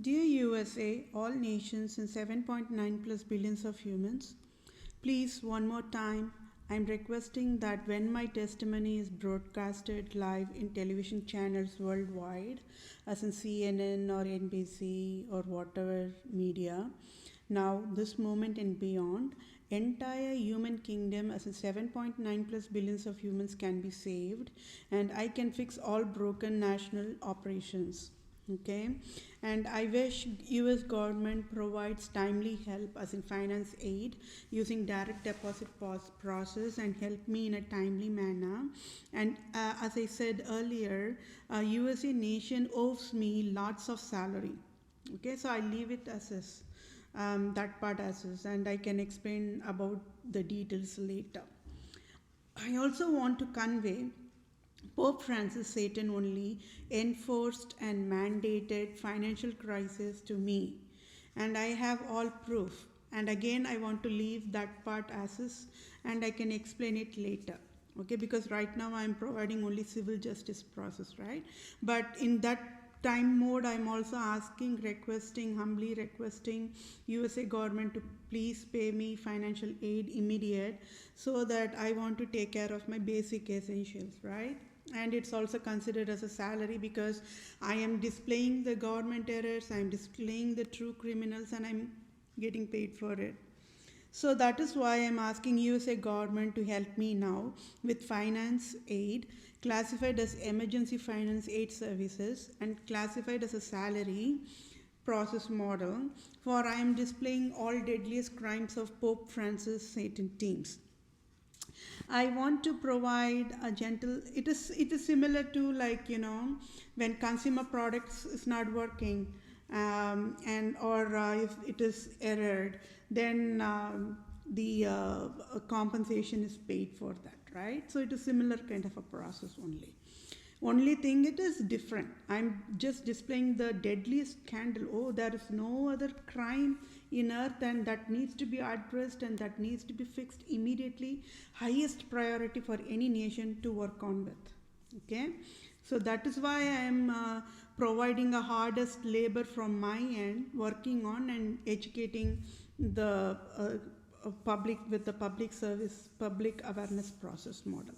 Dear USA, all nations and 7.9 plus billions of humans, please, one more time, I'm requesting that when my testimony is broadcasted live in television channels worldwide, as in CNN or NBC or whatever media, now this moment and beyond, entire human kingdom as in 7.9 plus billions of humans can be saved, and I can fix all broken national operations. Okay, and I wish US government provides timely help as in finance aid using direct deposit process and help me in a timely manner. And as I said earlier, USA nation owes me lots of salary. Okay, so I leave it as is, that part as is, and I can explain about the details later. I also want to convey Pope Francis Satan only enforced and mandated financial crisis to me, and I have all proof. And again, I want to leave that part as is, and I can explain it later. Okay, because right now I am providing only civil justice process, right? But in that time mode, I'm also asking, requesting, humbly requesting USA government to please pay me financial aid immediate, so that I want to take care of my basic essentials, right? And it's also considered as a salary because I am displaying the government errors, I'm displaying the true criminals, and I'm getting paid for it. So that is why I'm asking USA government to help me now with finance aid classified as emergency finance aid services and classified as a salary process model, for I am displaying all deadliest crimes of Pope Francis Satan teams. I want to provide a gentle. It is similar to, like, when consumer products is not working, and or if it is errored, then the compensation is paid for that, right? So it is similar kind of a process only. Only thing it is different. I'm just displaying the deadliest scandal. Oh, there is no other crime in earth, and that needs to be addressed and that needs to be fixed immediately. Highest priority for any nation to work on with. Okay, so that is why I am providing a hardest labor from my end, working on and educating the public with the public service, public awareness process model.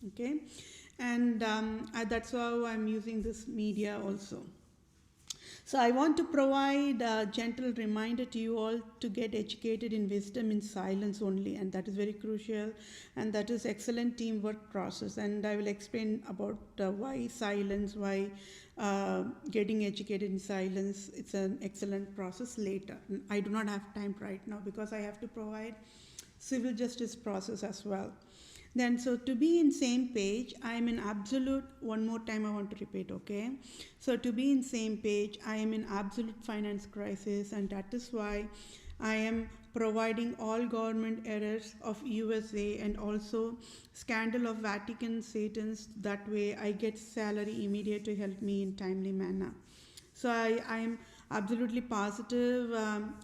Okay, and that's how I'm using this media also. So I want to provide a gentle reminder to you all to get educated in wisdom in silence only, and that is very crucial, and that is excellent teamwork process. And I will explain about why silence, why getting educated in silence, it's an excellent process later. I do not have time right now because I have to provide civil justice process as well. Then, so to be in same page, I am in absolute, one more time I want to repeat, okay? So to be in same page, I am in absolute finance crisis, and that is why I am providing all government errors of USA and also scandal of Vatican Satans. That way I get salary immediate to help me in timely manner. So I am absolutely positive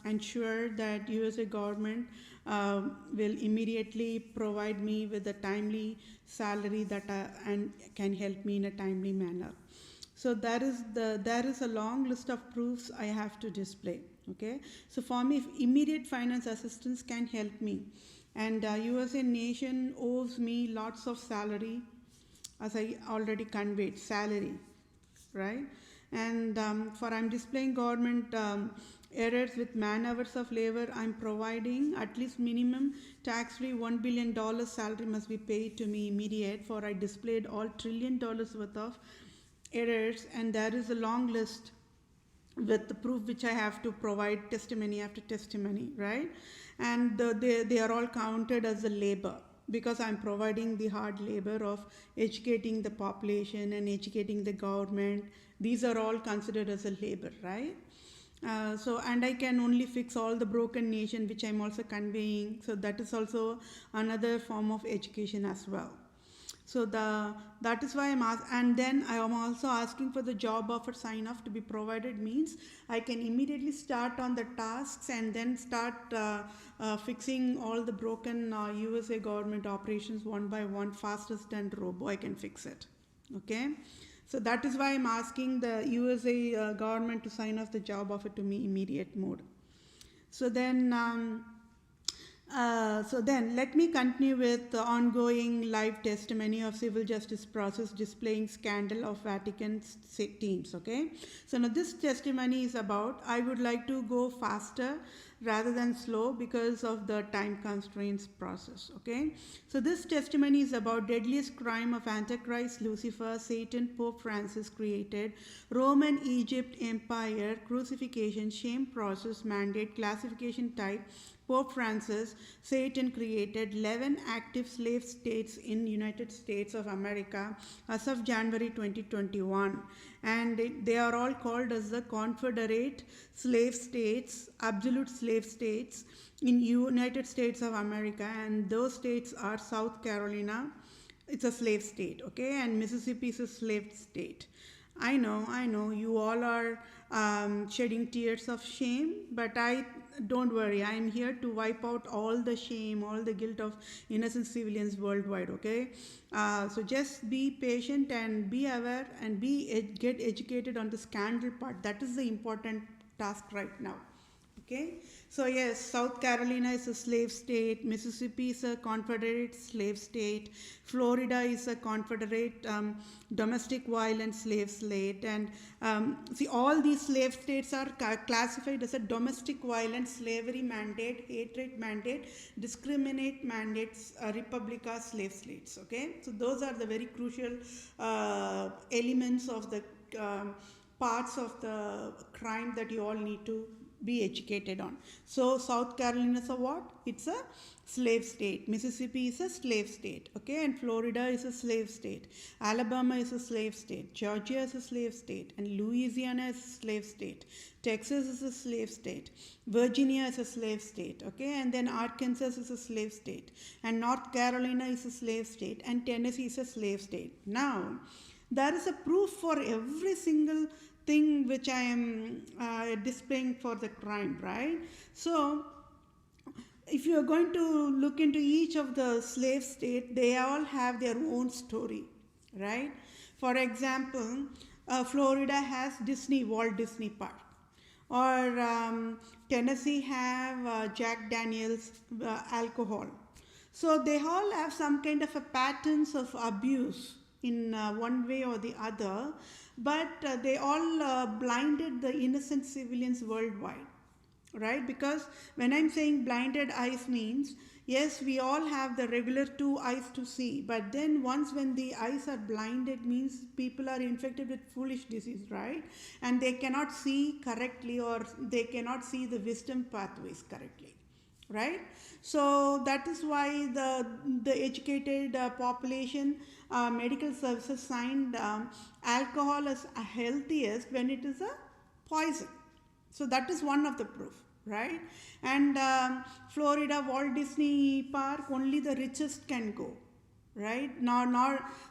and sure that USA government will immediately provide me with a timely salary that and can help me in a timely manner. So there is a long list of proofs I have to display. Okay, so for me, if immediate finance assistance can help me, and USA nation owes me lots of salary, as I already conveyed, salary, right? And for I'm displaying government errors with man hours of labor, I'm providing at least minimum tax-free $1 billion salary must be paid to me immediate, for I displayed all $1 trillion worth of errors, and there is a long list with the proof which I have to provide testimony after testimony, right? And they are all counted as a labor, because I'm providing the hard labor of educating the population and educating the government. These are all considered as a labor, right? So, and I can only fix all the broken nation, which I'm also conveying. So that is also another form of education as well. So that is why I'm asking, and then I am also asking for the job offer sign off to be provided, means I can immediately start on the tasks and then start fixing all the broken USA government operations one by one, fastest than robo I can fix it. Okay, So that is why I'm asking the USA government to sign off the job offer to me immediate mode. So then, let me continue with the ongoing live testimony of civil justice process displaying scandal of Vatican teams. Okay, so now this testimony is about. I would like to go faster rather than slow because of the time constraints process. Okay, so this testimony is about deadliest crime of Antichrist, Lucifer, Satan, Pope Francis created, Roman Egypt Empire, crucifixion, shame process, mandate, classification type, Pope Francis, Satan created 11 active slave states in United States of America as of January 2021, and they are all called as the Confederate slave states, absolute slave states in United States of America, and those states are South Carolina, it's a slave state, okay, and Mississippi is a slave state. I know, you all are shedding tears of shame, but don't worry, I am here to wipe out all the shame, all the guilt of innocent civilians worldwide, okay? So just be patient and be aware and get educated on the scandal part. That is the important task right now. Okay, so yes, South Carolina is a slave state, Mississippi is a Confederate slave state, Florida is a Confederate domestic violence slave state, and see, all these slave states are classified as a domestic violence, slavery mandate, hatred mandate, discriminate mandates, republica slave states. Okay, so those are the very crucial elements of the parts of the crime that you all need to be educated on. So South Carolina is a what? It's a slave state. Mississippi is a slave state. Okay, and Florida is a slave state. Alabama is a slave state. Georgia is a slave state, and Louisiana is a slave state. Texas is a slave state. Virginia is a slave state. Okay, and then Arkansas is a slave state, and North Carolina is a slave state, and Tennessee is a slave state. Now, there is a proof for every single thing which I am displaying for the crime, right? So if you are going to look into each of the slave state, they all have their own story, right? For example, Florida has Walt Disney Park, or Tennessee have Jack Daniels alcohol. So they all have some kind of a patterns of abuse in one way or the other, but they all blinded the innocent civilians worldwide, right? Because when I'm saying blinded eyes means, yes, we all have the regular two eyes to see, but then once when the eyes are blinded means people are infected with foolish disease, right? And they cannot see correctly, or they cannot see the wisdom pathways correctly, right? So that is why the educated population, medical services signed alcohol as healthiest when it is a poison. So that is one of the proof, right? And Florida Walt Disney Park, only the richest can go, right?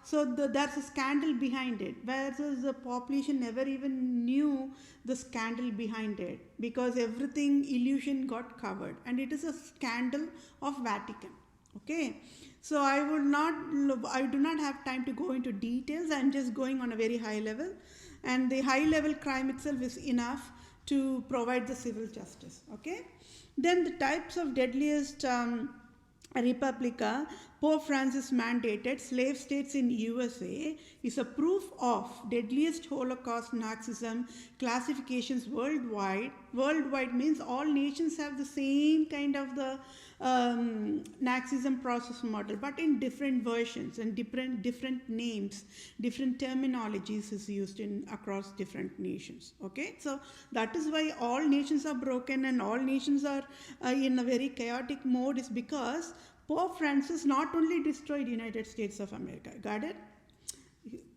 So there's a scandal behind it, whereas the population never even knew the scandal behind it, because everything illusion got covered, and it is a scandal of Vatican. Okay, so I do not have time to go into details. I'm just going on a very high level, and the high level crime itself is enough to provide the civil justice. Okay, then the types of deadliest Republica, Pope Francis mandated slave states in USA is a proof of deadliest Holocaust Nazism classifications worldwide. Worldwide means all nations have the same kind of the Nazism process model, but in different versions and different names, different terminologies is used in across different nations. Okay, so that is why all nations are broken and all nations are in a very chaotic mode, is because Pope Francis not only destroyed United States of America, got it?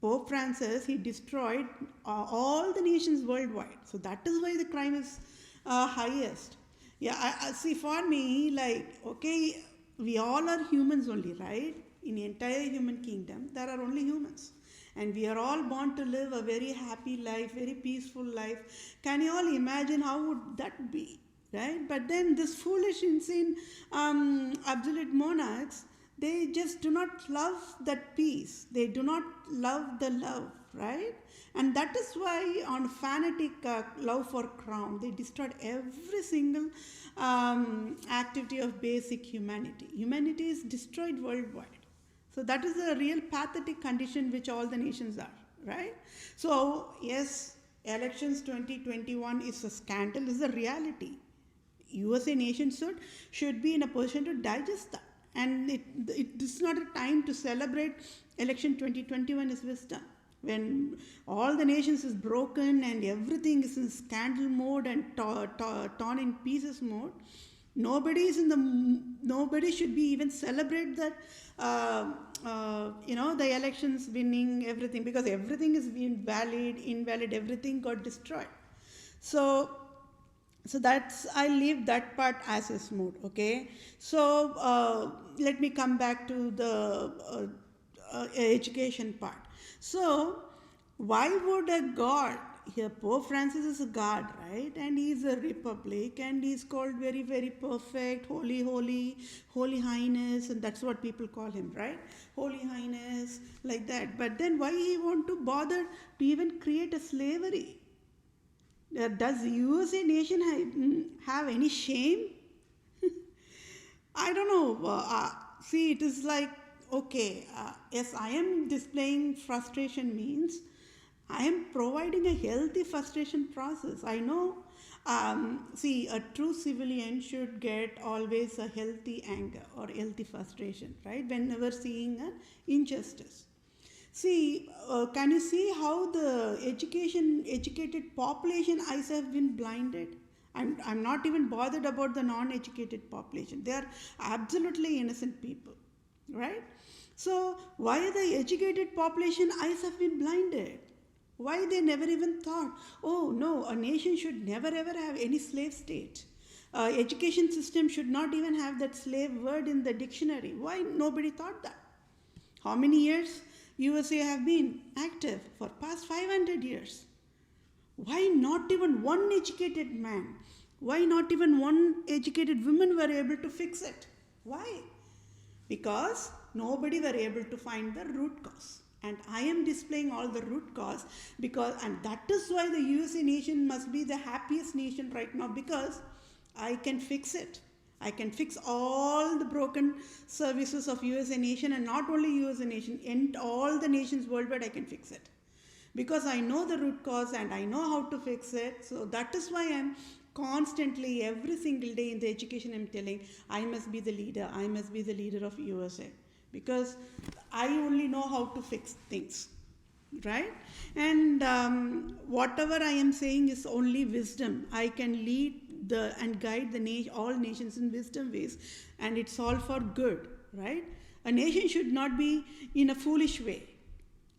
Pope Francis, he destroyed all the nations worldwide. So that is why the crime is highest. Yeah, I see, for me, like, okay, we all are humans only, right? In the entire human kingdom, there are only humans. And we are all born to live a very happy life, very peaceful life. Can you all imagine how would that be, right? But then this foolish, insane, absolute monarchs, they just do not love that peace. They do not love the love, right? And that is why, on fanatic love for crown, they destroyed every single activity of basic humanity. Humanity is destroyed worldwide. So that is a real pathetic condition which all the nations are, right? So yes, elections 2021 is a scandal, is a reality. USA nation should be in a position to digest that. And it is not a time to celebrate election 2021 is wisdom. When all the nations is broken and everything is in scandal mode and torn in pieces mode, nobody should be even celebrate that the elections winning everything, because everything is invalid, everything got destroyed. So that's, I leave that part as a smooth. Okay, so let me come back to the education part. So why would a god, here Pope Francis is a god, right? And he is a republic, and he is called very, very perfect, holy highness, and that's what people call him, right? Holy highness, like that. But then why he want to bother to even create a slavery? Does USA nation have any shame? I don't know. See, it is like, okay, yes, I am displaying frustration means I am providing a healthy frustration process. I know, see, a true civilian should get always a healthy anger or healthy frustration, right? Whenever seeing an injustice. See, can you see how the educated population eyes have been blinded? I'm not even bothered about the non-educated population. They are absolutely innocent people, right? So why the educated population eyes have been blinded? Why they never even thought, oh no, a nation should never ever have any slave state. Education system should not even have that slave word in the dictionary. Why nobody thought that? How many years USA have been active? For past 500 years. Why not even one educated man? Why not even one educated woman were able to fix it? Why? Because nobody were able to find the root cause. And I am displaying all the root cause and that is why the USA nation must be the happiest nation right now, because I can fix it. I can fix all the broken services of USA nation, and not only USA nation, in all the nations worldwide I can fix it. Because I know the root cause and I know how to fix it. So that is why I'm constantly, every single day in the education, I'm telling, I must be the leader. I must be the leader of USA. Because I only know how to fix things, right? And whatever I am saying is only wisdom. I can lead and guide all nations in wisdom ways, and it's all for good, right? A nation should not be in a foolish way.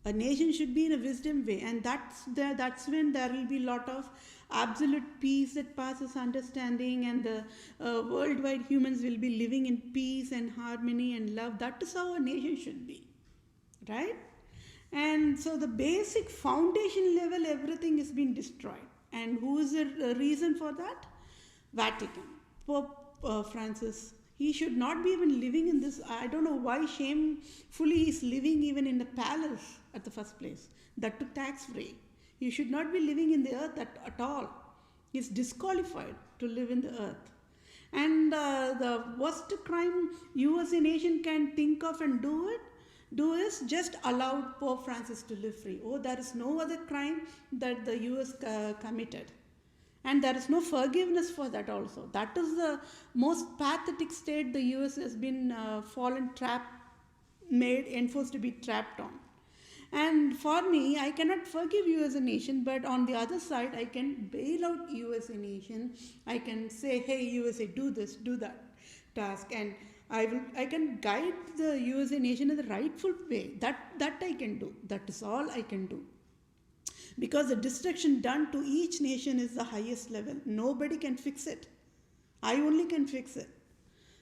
A nation should be in a wisdom way, and that's when there will be a lot of absolute peace that passes understanding, and the worldwide humans will be living in peace and harmony and love. That is how a nation should be, right? And so the basic foundation level, everything has been destroyed. And who is the reason for that? Vatican. Pope Francis. He should not be even living in this. I don't know why shamefully he is living even in the palace at the first place. That too tax-free. He should not be living in the earth at all. He is disqualified to live in the earth. And the worst crime USA nation can think of and do is just allow Pope Francis to live free. Oh, there is no other crime that the US committed. And there is no forgiveness for that also. That is the most pathetic state the US has been enforced to be trapped on. And for me, I cannot forgive you as a nation, but on the other side, I can bail out you as a nation. I can say, hey, USA, do this, do that task. And I can guide the USA nation in the rightful way. That I can do. That is all I can do. Because the destruction done to each nation is the highest level. Nobody can fix it. I only can fix it.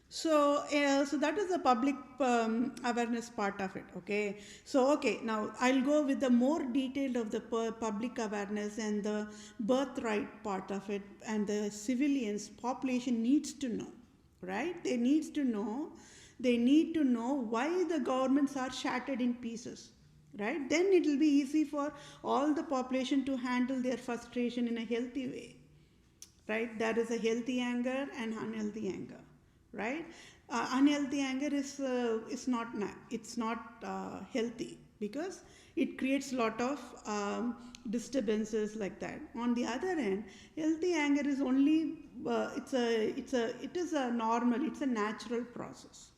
So that is the public awareness part of it. Okay. So now I'll go with the more detail of the public awareness and the birthright part of it, and the civilians population needs to know, right? They need to know why the governments are shattered in pieces. right? Then it will be easy for all the population to handle their frustration in a healthy way, right? There is a healthy anger and unhealthy anger, right? Unhealthy anger it's not healthy, because it creates a lot of disturbances like that. On the other end, healthy anger is only it is a normal, it's a natural process.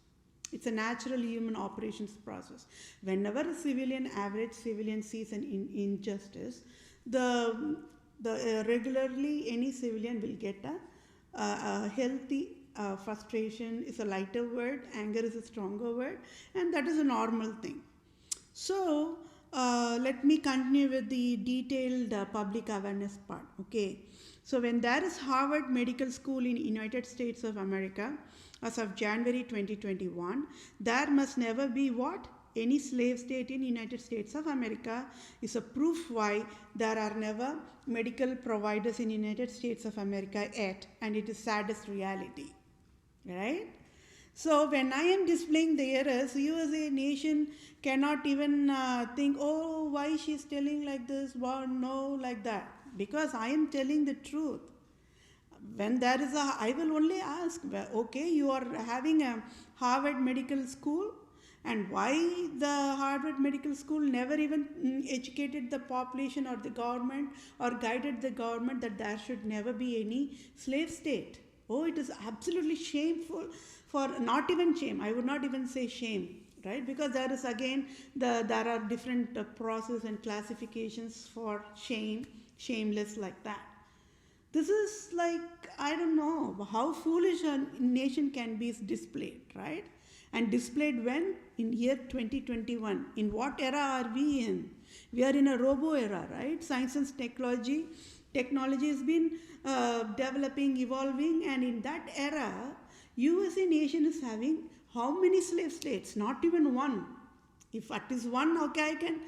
It's a natural human operations process. Whenever average civilian sees an injustice, the regularly any civilian will get a healthy frustration is a lighter word, anger is a stronger word, and that is a normal thing. So let me continue with the detailed public awareness part. Okay, so when there is Harvard Medical School in United States of America, as of January 2021, there must never be what? Any slave state in United States of America is a proof why there are never medical providers in United States of America yet, and it is saddest reality, right? So when I am displaying the errors, you as a nation cannot even think, oh, why she's telling like this, well, no, like that, because I am telling the truth. When there is I will only ask, well, okay, you are having a Harvard Medical School, and why the Harvard Medical School never even educated the population or the government or guided the government that there should never be any slave state? Oh, it is absolutely shameful, for not even shame, I would not even say shame, right? Because there is again, there are different process and classifications for shame, shameless, like that. This is like, I don't know how foolish a nation can be displayed, right? And displayed when? In year 2021. In what era are we in? We are in a robo era, right? Science and technology has been developing, evolving, and in that era, USA nation is having how many slave states? Not even one. If at least one, okay, I can,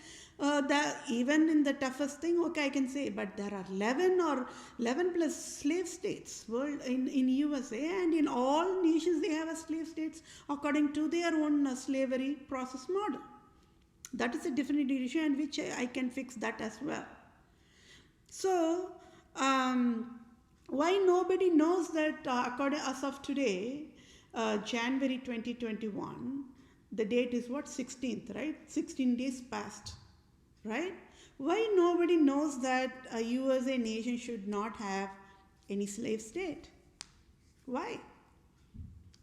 even in the toughest thing, okay, I can say, but there are 11 or 11 plus slave states world in USA, and in all nations they have a slave states according to their own slavery process model. That is a different issue, and which I can fix that as well. So, why nobody knows that according as of today, January 2021, the date is what? 16th, right? 16 days past, right? Why nobody knows that a USA nation should not have any slave state? Why?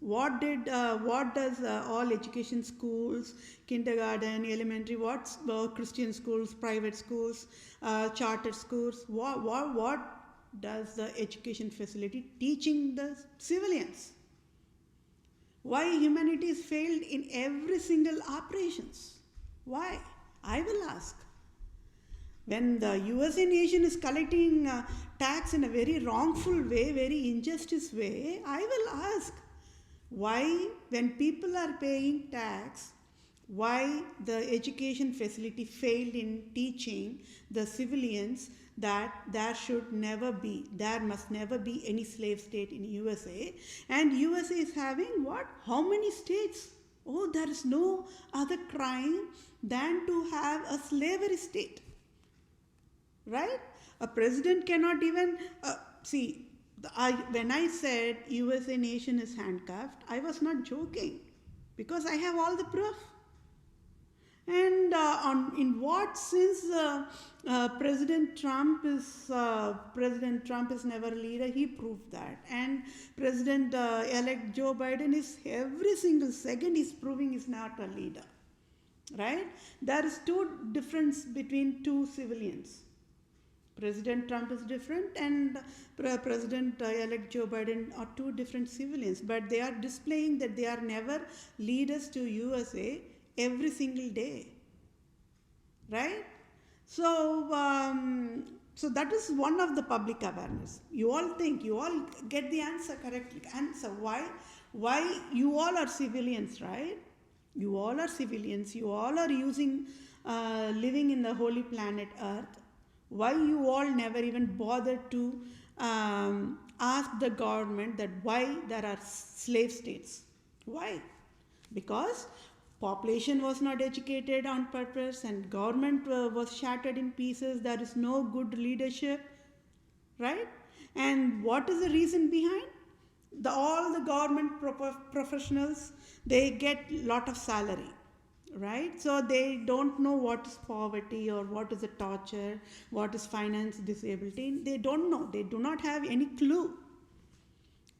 What does all education schools, kindergarten, elementary, Christian schools, private schools, charter schools, what does the education facility teaching the civilians? Why humanities failed in every single operations? Why? I will ask. When the USA nation is collecting tax in a very wrongful way, very injustice way, I will ask, why, when people are paying tax, why the education facility failed in teaching the civilians that there must never be any slave state in USA, and USA is having what? How many states? Oh, there is no other crime than to have a slavery state, right? A president cannot even, when I said USA nation is handcuffed, I was not joking, because I have all the proof. And in what sense President Trump is never a leader? He proved that. And President-elect Joe Biden is every single second he's proving he's not a leader, right? There is two difference between two civilians. President Trump is different, and President-elect Joe Biden are two different civilians, but they are displaying that they are never leaders to USA every single day, right? So, so that is one of the public awareness. You all get the answer correctly. Answer why you all are civilians, right? You all are civilians. You all are living in the holy planet Earth. Why you all never even bothered to ask the government that why there are slave states? Why? Because Population was not educated on purpose, and government was shattered in pieces. There is no good leadership, right? And what is the reason behind? All the government professionals, they get lot of salary, right? So they don't know what is poverty or what is a torture, what is finance disability. They don't know. They do not have any clue.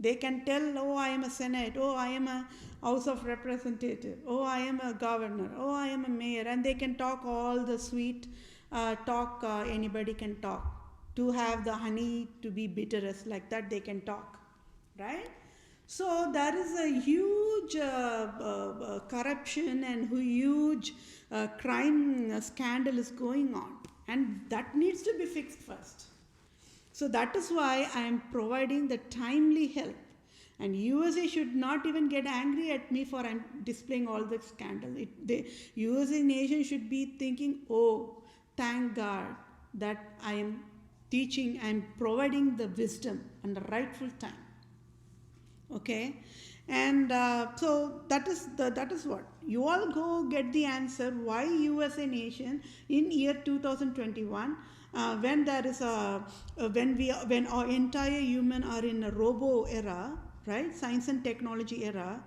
They can tell, oh, I am a Senate, oh, I am a House of Representative, oh, I am a governor, oh, I am a mayor, and they can talk all the sweet talk anybody can talk. To have the honey to be bitterest, like that they can talk, right? So there is a huge corruption and huge crime scandal is going on, and that needs to be fixed first. So that is why I am providing the timely help. And USA should not even get angry at me for I'm displaying all the scandal. The USA nation should be thinking, oh, thank God that I am teaching, I am providing the wisdom and the rightful time. Okay, and so that is what you all go get the answer why USA nation in year 2021, when there is when our entire human are in a robo era, right, science and technology era,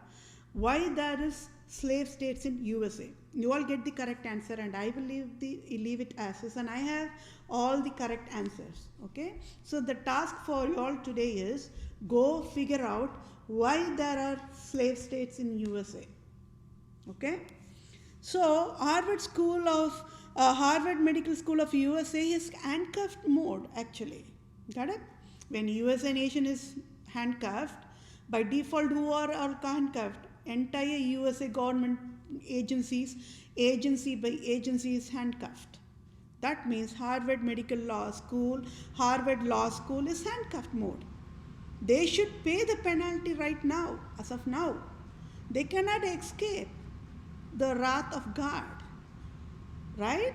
why there is slave states in USA. You all get the correct answer, and I will leave it as is, and I have all the correct answers. Okay, so the task for you all today is go figure out why there are slave states in USA. Okay, so Harvard Medical School of USA is handcuffed mode actually. Got it? When USA nation is handcuffed, by default who are handcuffed? Entire USA government agencies, agency by agency is handcuffed. That means Harvard Medical Law School, Harvard Law School is handcuffed mode. They should pay the penalty right now, as of now. They cannot escape the wrath of God, right?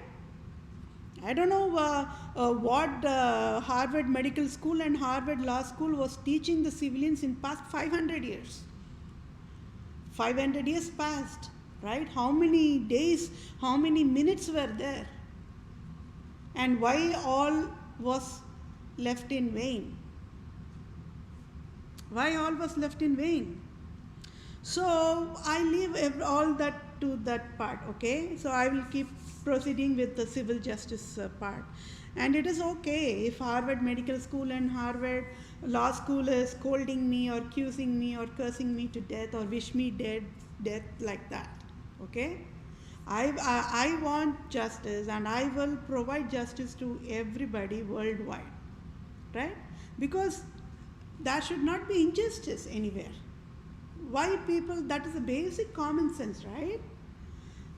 I don't know what Harvard Medical School and Harvard Law School was teaching the civilians in past 500 years. 500 years passed, right? How many days, how many minutes were there? And why all was left in vain? Why all was left in vain? So I leave all that to that part, okay? So I will keep proceeding with the civil justice part. And it is okay if Harvard Medical School and Harvard Law School is scolding me or accusing me or cursing me to death or wish me death like that, okay? I want justice, and I will provide justice to everybody worldwide, right? Because there should not be injustice anywhere. Why people? That is a basic common sense, right?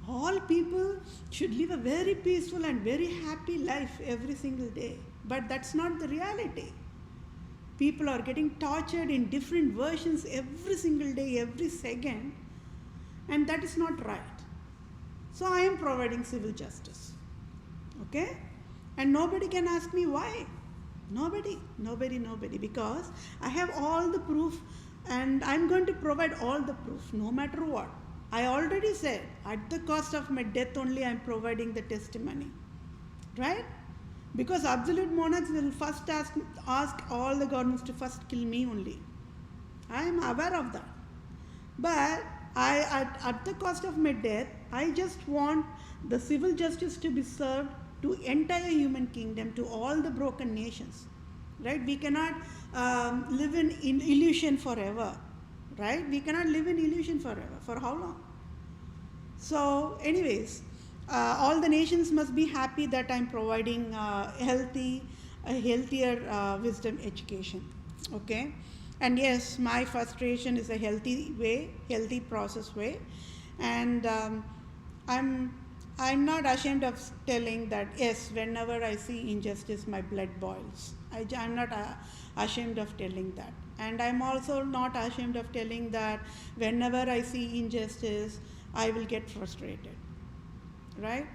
All people should live a very peaceful and very happy life every single day. But that's not the reality. People are getting tortured in different versions every single day, every second, and that is not right. So I am providing civil justice, okay? And nobody can ask me why. Nobody, because I have all the proof, and I'm going to provide all the proof, no matter what. I already said, at the cost of my death only, I'm providing the testimony, right? Because absolute monarchs will first ask all the governments to first kill me only. I am aware of that. But at the cost of my death, I just want the civil justice to be served to entire human kingdom, to all the broken nations, right? We cannot live in illusion forever, right? We cannot live in illusion forever. For how long? So anyways, all the nations must be happy that I'm providing a healthier wisdom education, okay? And yes, my frustration is a healthy process way, and I'm not ashamed of telling that, yes, whenever I see injustice, my blood boils. I'm not ashamed of telling that. And I'm also not ashamed of telling that whenever I see injustice, I will get frustrated, right?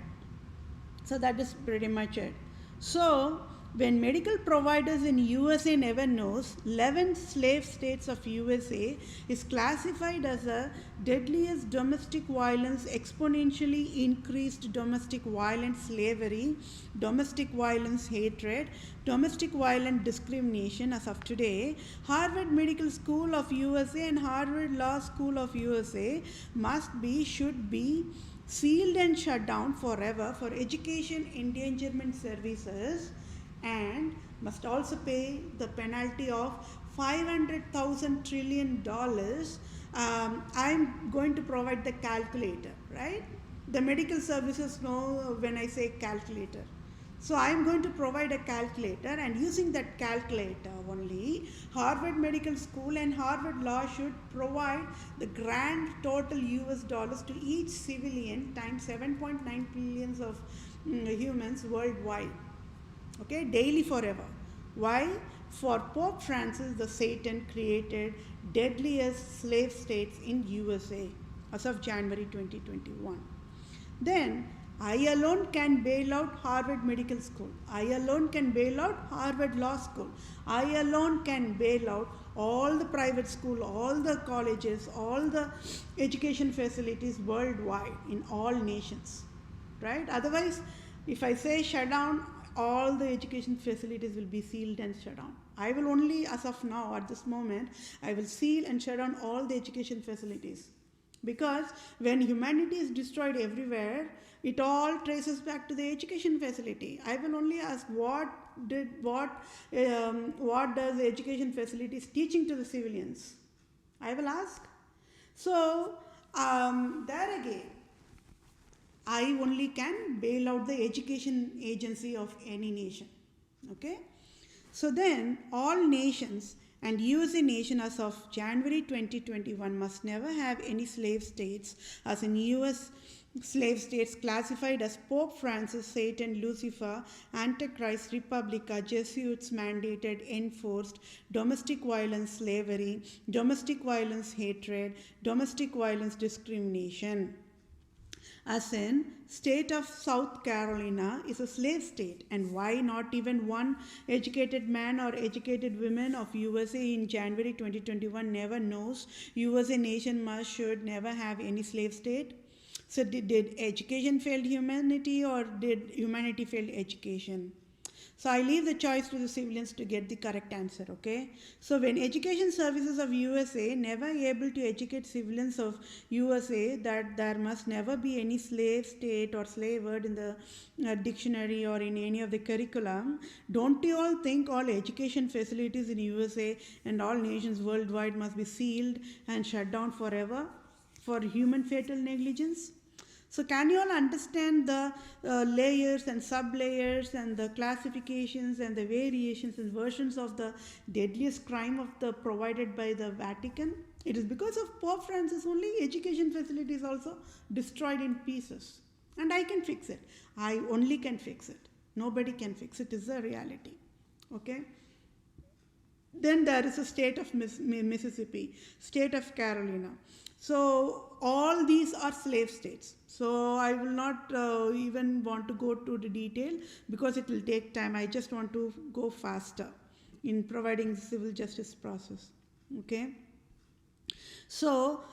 So that is pretty much it. So when medical providers in USA never knows, 11 slave states of USA is classified as a deadliest domestic violence, exponentially increased domestic violence slavery, domestic violence hatred, domestic violence discrimination as of today. Harvard Medical School of USA and Harvard Law School of USA should be sealed and shut down forever for education endangerment services, and must also pay the penalty of $500,000 trillion. I'm going to provide the calculator, right? The medical services know when I say calculator. So I'm going to provide a calculator, and using that calculator only, Harvard Medical School and Harvard Law should provide the grand total US dollars to each civilian times 7.9 billions of humans worldwide. Okay, daily forever. Why? For Pope Francis, the Satan created deadliest slave states in USA as of January 2021. Then I alone can bail out Harvard Medical School. I alone can bail out Harvard Law School. I alone can bail out all the private school, all the colleges, all the education facilities worldwide in all nations, right? Otherwise, if I say shut down, all the education facilities will be sealed and shut down. I will only, as of now, at this moment, I will seal and shut down all the education facilities. Because when humanity is destroyed everywhere, it all traces back to the education facility. I will only ask what does the education facilities teaching to the civilians? I will ask. So there again, I only can bail out the education agency of any nation. Okay? So then all nations and USA nation as of January 2021 must never have any slave states, as in US slave states classified as Pope Francis, Satan, Lucifer, Antichrist, Republica, Jesuits mandated, enforced, domestic violence slavery, domestic violence hatred, domestic violence discrimination. As in, state of South Carolina is a slave state, and why not even one educated man or educated woman of USA in January 2021 never knows USA nation should never have any slave state? So did education fail humanity, or did humanity fail education? So I leave the choice to the civilians to get the correct answer, okay? So when Education Services of USA never able to educate civilians of USA that there must never be any slave state or slave word in the dictionary or in any of the curriculum, don't you all think all education facilities in USA and all nations worldwide must be sealed and shut down forever for human fatal negligence? So can you all understand the layers and sub-layers and the classifications and the variations and versions of the deadliest crime of the provided by the Vatican? It is because of Pope Francis only education facilities also destroyed in pieces. And I can fix it. I only can fix it. Nobody can fix it. It is a reality. Okay? Then there is a state of Mississippi, state of Carolina. So all these are slave states. So I will not even want to go to the detail because it will take time. I just want to go faster in providing the civil justice process. Okay. So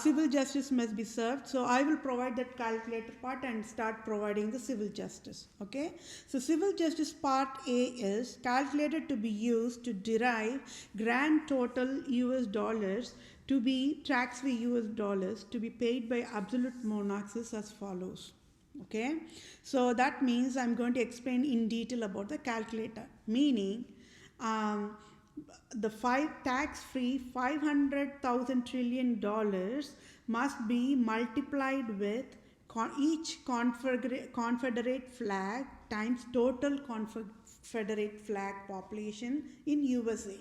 civil justice must be served. So I will provide that calculator part and start providing the civil justice. Okay. So civil justice part A is calculated to be used to derive grand total US dollars to be tax-free US dollars to be paid by absolute monarchs is as follows. Okay. So that means I'm going to explain in detail about the calculator. Meaning the tax-free $500,000 trillion must be multiplied with each confederate flag times total confederate flag population in USA,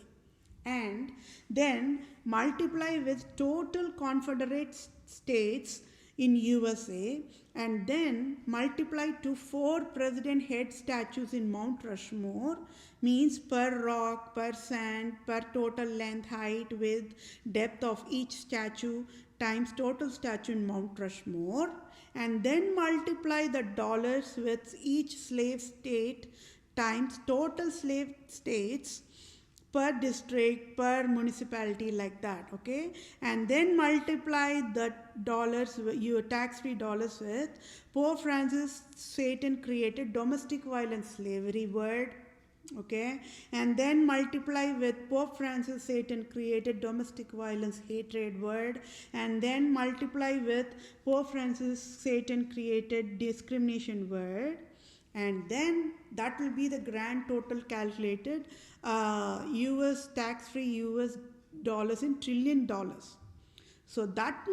and then multiply with total confederate states in USA, and then multiply to 4 president head statues in Mount Rushmore, means per rock, per sand, per total length, height, width, depth of each statue times total statue in Mount Rushmore, and then multiply the dollars with each slave state times total slave states per district, per municipality, like that, okay? And then multiply the dollars, your tax-free dollars, with Pope Francis Satan created domestic violence slavery word, okay? And then multiply with Pope Francis Satan created domestic violence hatred word, and then multiply with Pope Francis Satan created discrimination word, and then that will be the grand total calculated US tax-free US dollars in trillion dollars. So that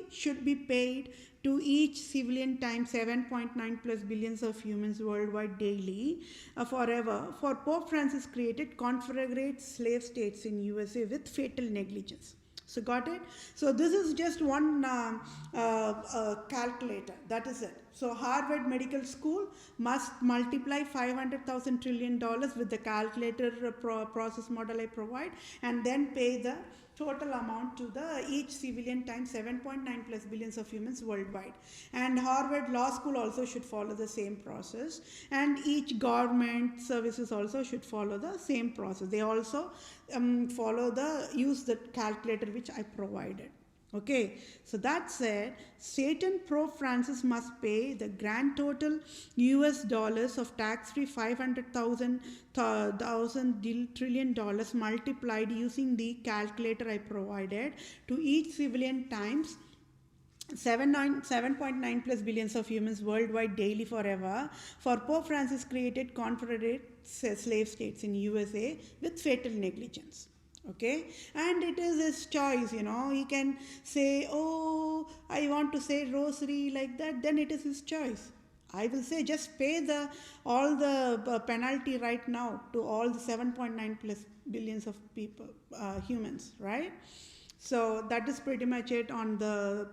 should be paid to each civilian times 7.9 plus billions of humans worldwide daily forever for Pope Francis created Confederate slave states in USA with fatal negligence. So got it? So this is just one calculator. That is it. So Harvard Medical School must multiply $500,000 trillion with the calculator process model I provide, and then pay the total amount to the each civilian times 7.9 plus billions of humans worldwide. And Harvard Law School also should follow the same process, and each government services also should follow the same process. They also use the calculator which I provided. Okay, so that said, Satan Pope Francis must pay the grand total US dollars of tax-free 500,000 trillion dollars multiplied using the calculator I provided to each civilian times 7.9 plus billions of humans worldwide daily forever for Pope Francis created Confederate slave states in USA with fatal negligence. Okay, and it is his choice, he can say, oh, I want to say rosary like that, then it is his choice. I will say just pay all the penalty right now to all the 7.9 plus billions of people, humans, right? So that is pretty much it on the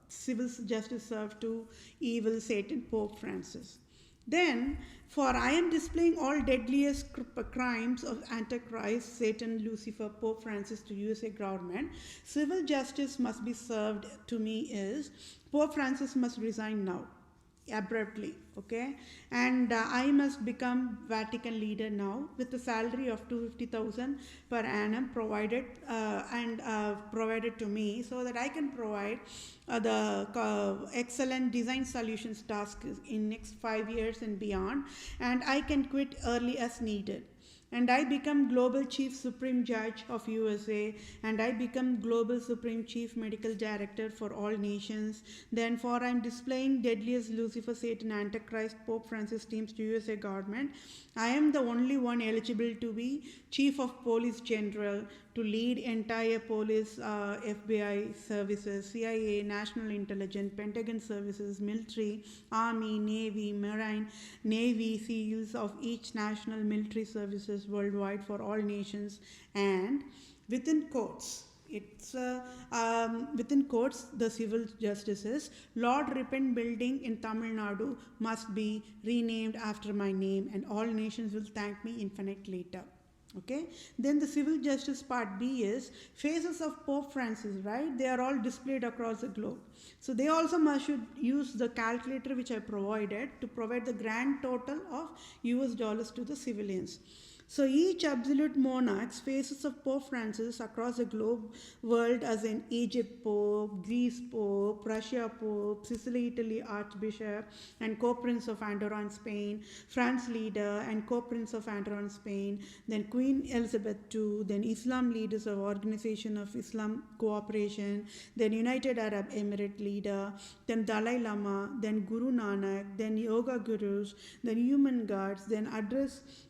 civil justice served to evil Satan Pope Francis. Then, for I am displaying all deadliest crimes of Antichrist, Satan, Lucifer, Pope Francis to USA government, civil justice must be served to me is Pope Francis must resign now, abruptly, okay? And I must become Vatican leader now with a salary of 250,000 per annum provided provided to me, so that I can provide the excellent design solutions task in next 5 years and beyond, and I can quit early as needed. And I become Global Chief Supreme Judge of USA, and I become Global Supreme Chief Medical Director for all nations. Then for I'm displaying deadliest Lucifer, Satan, Antichrist, Pope Francis teams to USA government, I am the only one eligible to be Chief of Police General to lead entire police, FBI services, CIA, National Intelligence, Pentagon services, military, Army, Navy, Marine, Navy, SEALs of each national military services worldwide for all nations, and within quotes. Within quotes, the civil justices, Lord Ripon building in Tamil Nadu must be renamed after my name, and all nations will thank me infinite later. Okay, then the civil justice part B is faces of Pope Francis, right? They are all displayed across the globe. So they also should use the calculator which I provided to provide the grand total of US dollars to the civilians. So each absolute monarch's faces of Pope Francis across the globe world, as in Egypt Pope, Greece Pope, Russia Pope, Sicily, Italy Archbishop, and Co-Prince of Andorra and Spain, France leader and Co-Prince of Andorra and Spain, then Queen Elizabeth II, then Islam leaders of Organization of Islam Cooperation, then United Arab Emirate leader, then Dalai Lama, then Guru Nanak, then Yoga Gurus, then human guards, then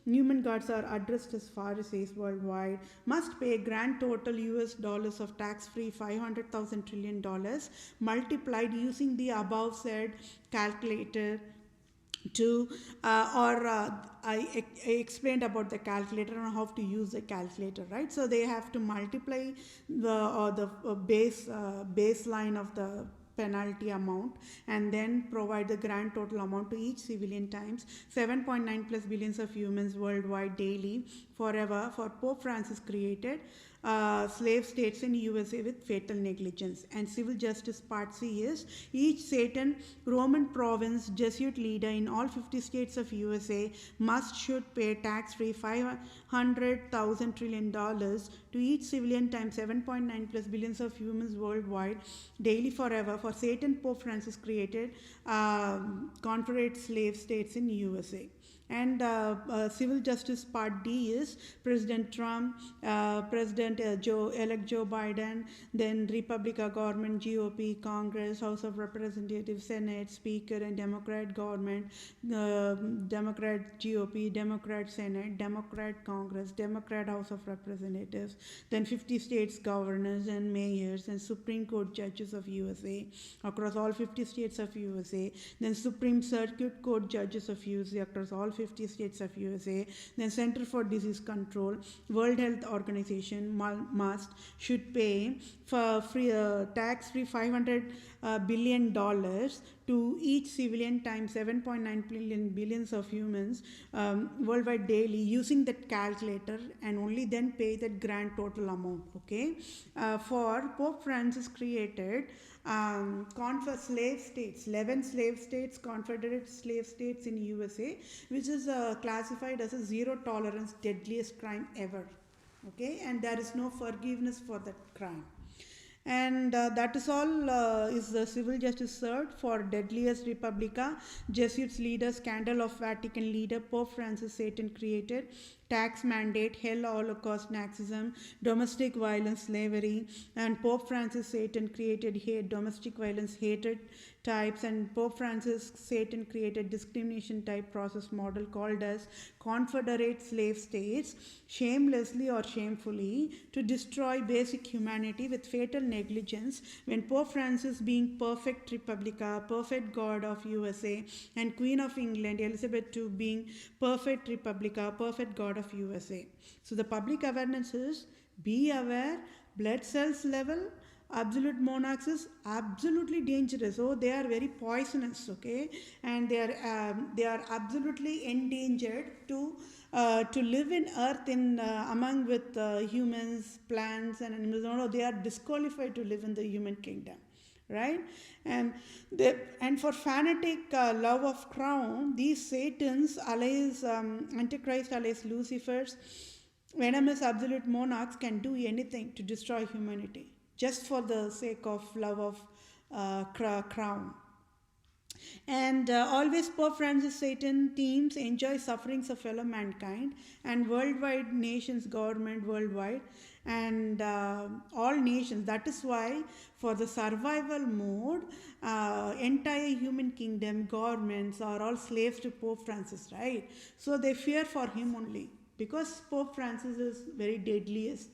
human guards are addressed as Pharisees worldwide, must pay grand total US dollars of tax-free 500,000 trillion dollars multiplied using the above said calculator to I explained about the calculator and how to use the calculator, right? So they have to multiply the baseline of the penalty amount, and then provide the grand total amount to each civilian times 7.9 plus billions of humans worldwide daily forever for Pope Francis created slave states in USA with fatal negligence. And civil justice part C is each Satan Roman province Jesuit leader in all 50 states of USA should pay tax-free $500,000 trillion to each civilian times 7.9 plus billions of humans worldwide daily forever for Satan Pope Francis created Confederate slave states in USA. And civil justice part D is President Trump, President elect Joe Biden, then Republican government, GOP, Congress, House of Representatives, Senate, Speaker, and Democrat government, Democrat GOP, Democrat Senate, Democrat Congress, Democrat House of Representatives, then 50 states governors and mayors and Supreme Court judges of USA across all 50 states of USA, then Supreme Circuit Court judges of USA across all 50 states of USA, then Center for Disease Control, World Health Organization should pay for tax-free $500 billion to each civilian times 7.9 billions of humans worldwide daily using that calculator, and only then pay that grand total amount. Okay, for Pope Francis created slave states, 11 slave states, Confederate slave states in USA, which is classified as a zero tolerance deadliest crime ever. Okay, and there is no forgiveness for that crime. And that is all is the civil justice third for deadliest Republica, Jesuits leader, scandal of Vatican leader, Pope Francis Satan created, tax mandate, hell, Holocaust, Nazism, domestic violence, slavery, and Pope Francis Satan created domestic violence, hatred types, and Pope Francis Satan created discrimination type process model called as Confederate slave states, shamelessly or shamefully, to destroy basic humanity with fatal negligence, when Pope Francis, being perfect Republica, perfect God of USA, and Queen of England, Elizabeth II, being perfect Republica, perfect God of USA. So the public awareness is, be aware, blood cells level, absolute monarchs is absolutely dangerous. Oh, they are very poisonous, okay, and they are absolutely endangered to live in earth in among with humans, plants, and animals. No, they are disqualified to live in the human kingdom, right? And for fanatic love of crown, these Satans allies, Antichrist allies, Lucifer's venomous absolute monarchs can do anything to destroy humanity, just for the sake of love of crown. And always Pope Francis Satan teams enjoy sufferings of fellow mankind, and worldwide nations, government worldwide, and all nations. That is why for the survival mode, entire human kingdom, governments are all slaves to Pope Francis, right? So they fear for him only, because Pope Francis is very deadliest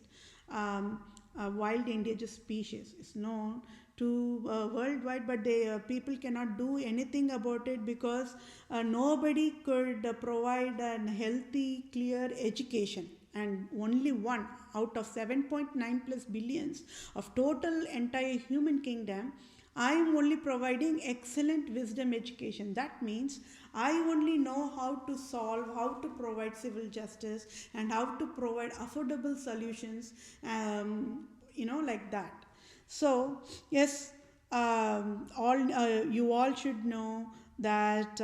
wild endangered species. Is known to worldwide, but people cannot do anything about it, because nobody could provide a healthy, clear education. And only one out of 7.9 plus billions of total entire human kingdom, I am only providing excellent wisdom education. That means I only know how to solve, how to provide civil justice, and how to provide affordable solutions, like that. So, yes, you all should know that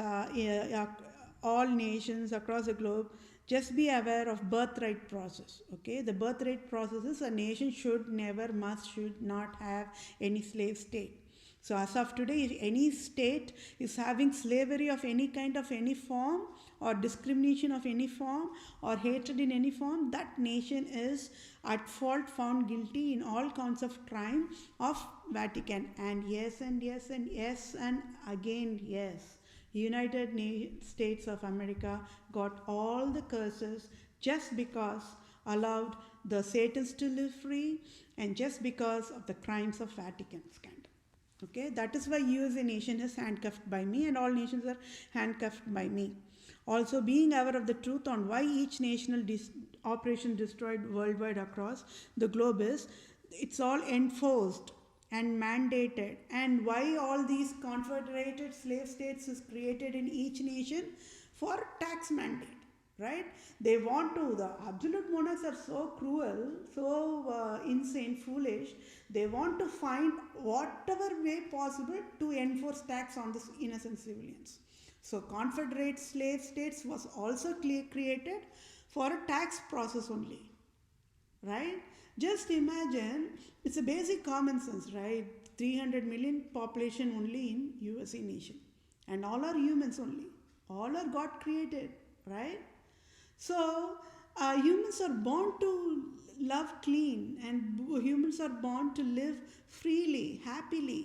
all nations across the globe, just be aware of birthright process. Okay, the birthright process is a nation should not have any slave state. So as of today, if any state is having slavery of any kind, of any form, or discrimination of any form, or hatred in any form, that nation is at fault, found guilty in all counts of crime of Vatican. And yes, and yes, and yes, and again yes. United States of America got all the curses just because allowed the Satans to live free, and just because of the crimes of Vatican scandal. Okay, that is why USA nation is handcuffed by me, and all nations are handcuffed by me. Also, being aware of the truth on why each national operation destroyed worldwide across the globe is, it's all enforced and mandated. And why all these confederated slave states is created in each nation? For tax mandate, right? They want to, the absolute monarchs are so cruel, so insane, foolish. They want to find whatever way possible to enforce tax on the innocent civilians. So confederate slave states was also created for a tax process only, right? Just imagine, it's a basic common sense, right? 300 million population only in USA nation, and all are humans only, all are God created, right? So humans are born to love clean, and humans are born to live freely, happily,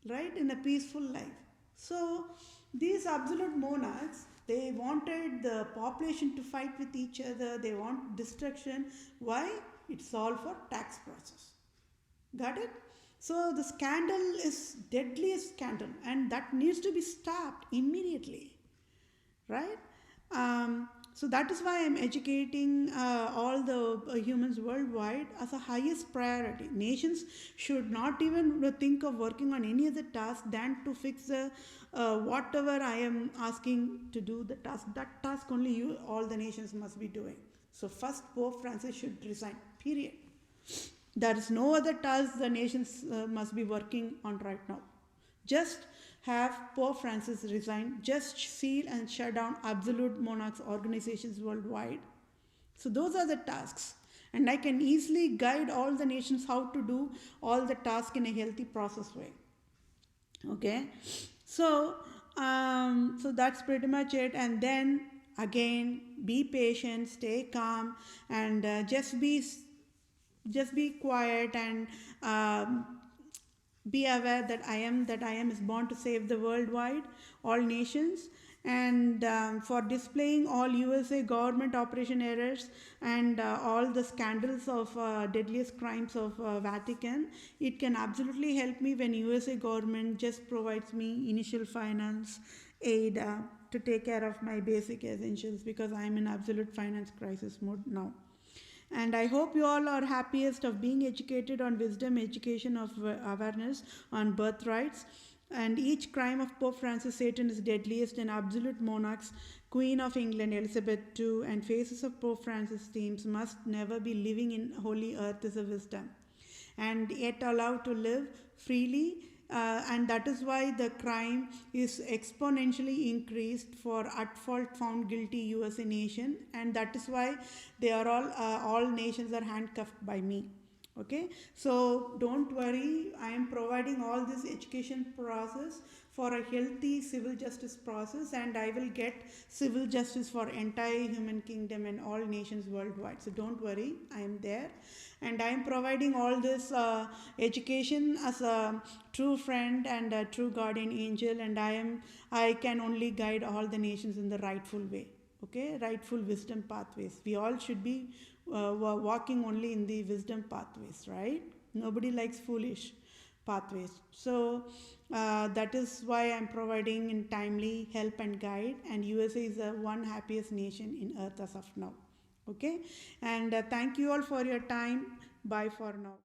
right, in a peaceful life. So these absolute monarchs, they wanted the population to fight with each other, they want destruction. Why? It's all for tax process. Got it? So the scandal is deadliest scandal, and that needs to be stopped immediately, right? So that is why I'm educating all the humans worldwide as a highest priority. Nations should not even think of working on any other task than to fix the whatever I am asking to do the task. That task only you, all the nations must be doing. So first, Pope Francis should resign. Period. There is no other task the nations must be working on right now. Just have Pope Francis resign, just seal and shut down absolute monarchs organizations worldwide. So those are the tasks. And I can easily guide all the nations how to do all the tasks in a healthy process way. Okay. So, so that's pretty much it. And then again, be patient, stay calm, and just be quiet, and be aware that I am is born to save the worldwide, all nations. And for displaying all USA government operation errors, and all the scandals of deadliest crimes of Vatican, it can absolutely help me when USA government just provides me initial finance aid to take care of my basic essentials, because I am in absolute finance crisis mode now. And I hope you all are happiest of being educated on wisdom, education of awareness on birthrights. And each crime of Pope Francis Satan is deadliest, and absolute monarchs, Queen of England Elizabeth II, and faces of Pope Francis themes must never be living in holy earth is a wisdom, and yet allowed to live freely. And that is why the crime is exponentially increased for at fault found guilty USA nation, and that is why they are all nations are handcuffed by me. Okay, so don't worry, I am providing all this education process for a healthy civil justice process, and I will get civil justice for entire human kingdom and all nations worldwide. So don't worry, I am there, and I am providing all this education as a true friend and a true guardian angel, and I can only guide all the nations in the rightful way. Okay, rightful wisdom pathways. We all should be walking only in the wisdom pathways, right? Nobody likes foolish pathways. So that is why I'm providing in timely help and guide, and USA is the one happiest nation in earth as of now. Okay, and thank you all for your time. Bye for now.